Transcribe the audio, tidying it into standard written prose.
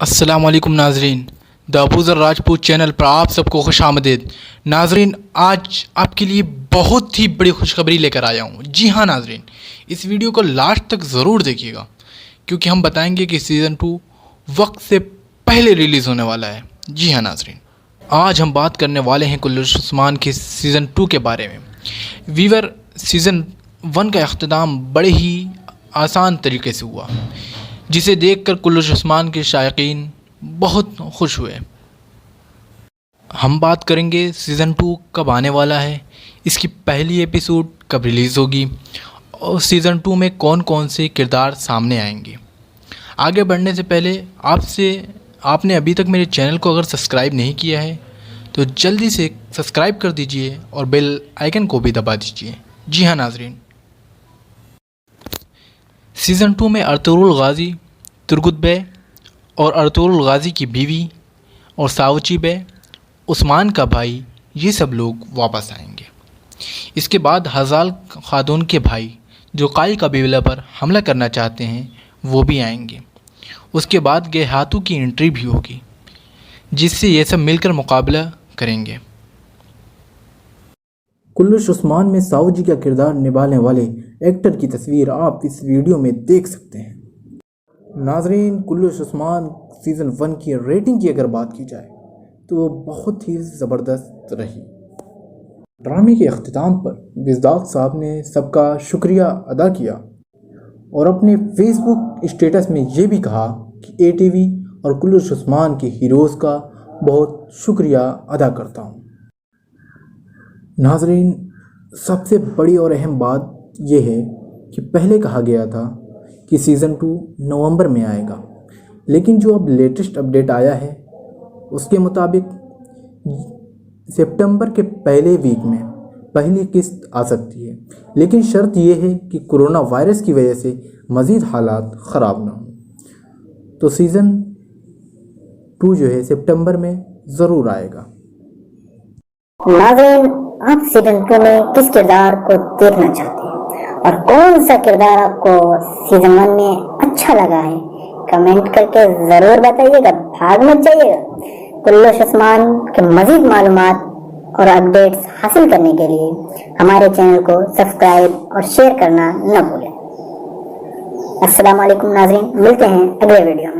السلام علیکم ناظرین، دا ابوذر راجپوت چینل پر آپ سب کو خوش آمدید۔ ناظرین، آج آپ کے لیے بہت ہی بڑی خوشخبری لے کر آیا ہوں۔ جی ہاں ناظرین، اس ویڈیو کو لاسٹ تک ضرور دیکھیے گا کیونکہ ہم بتائیں گے کہ سیزن 2 وقت سے پہلے ریلیز ہونے والا ہے۔ جی ہاں ناظرین، آج ہم بات کرنے والے ہیں کلش عثمان کے سیزن 2 کے بارے میں۔ ویور، سیزن 1 کا اختتام بڑے ہی آسان طریقے سے ہوا، جسے دیکھ کر کلش عثمان کے شائقین بہت خوش ہوئے۔ ہم بات کریں گے سیزن 2 کب آنے والا ہے، اس کی پہلی ایپیسوڈ کب ریلیز ہوگی اور سیزن 2 میں کون کون سے کردار سامنے آئیں گے۔ آگے بڑھنے سے پہلے آپ نے ابھی تک میرے چینل کو اگر سبسکرائب نہیں کیا ہے تو جلدی سے سبسکرائب کر دیجئے اور بیل آئیکن کو بھی دبا دیجئے۔ جی ہاں ناظرین، سیزن 2 میں ارطغرل غازی، ترگت بے اور ارطغرل غازی کی بیوی اور ساوچی بے، عثمان کا بھائی، یہ سب لوگ واپس آئیں گے۔ اس کے بعد ہزال خاتون کے بھائی جو قائی قبیلہ پر حملہ کرنا چاہتے ہیں وہ بھی آئیں گے۔ اس کے بعد گے ہاتھو کی انٹری بھی ہوگی جس سے یہ سب مل کر مقابلہ کریں گے۔ کلش عثمان میں ساو جی کا کردار نبھانے والے ایکٹر کی تصویر آپ اس ویڈیو میں دیکھ سکتے ہیں۔ ناظرین، کلش عثمان سیزن 1 کی ریٹنگ کی اگر بات کی جائے تو وہ بہت ہی زبردست رہی۔ ڈرامے کے اختتام پر بزداد صاحب نے سب کا شکریہ ادا کیا اور اپنے فیس بک اسٹیٹس میں یہ بھی کہا کہ اے ٹی وی اور کلش عثمان کے ہیروز کا بہت شکریہ ادا کرتا ہوں۔ ناظرین، سب سے بڑی اور اہم بات یہ ہے کہ پہلے کہا گیا تھا کہ سیزن 2 نومبر میں آئے گا، لیکن جو اب لیٹسٹ اپڈیٹ آیا ہے اس کے مطابق سپٹمبر کے پہلے ویک میں پہلی قسط آ سکتی ہے، لیکن شرط یہ ہے کہ کرونا وائرس کی وجہ سے مزید حالات خراب نہ ہوں۔ تو سیزن 2 جو ہے سپٹمبر میں ضرور آئے گا۔ ناظرین، آپ سیزن 2 میں کس کردار کو دیکھنا چاہتے ہیں اور کون سا کردار آپ کو سیزن 1 میں اچھا لگا ہے، کمنٹ کر کے ضرور بتائیے گا، بھاگ مت جائیے گا۔ کلش عثمان کے مزید معلومات اور اپڈیٹس حاصل کرنے کے لیے ہمارے چینل کو سبسکرائب اور شیئر کرنا نہ بھولیں۔ السلام علیکم ناظرین، ملتے ہیں اگلے ویڈیو میں۔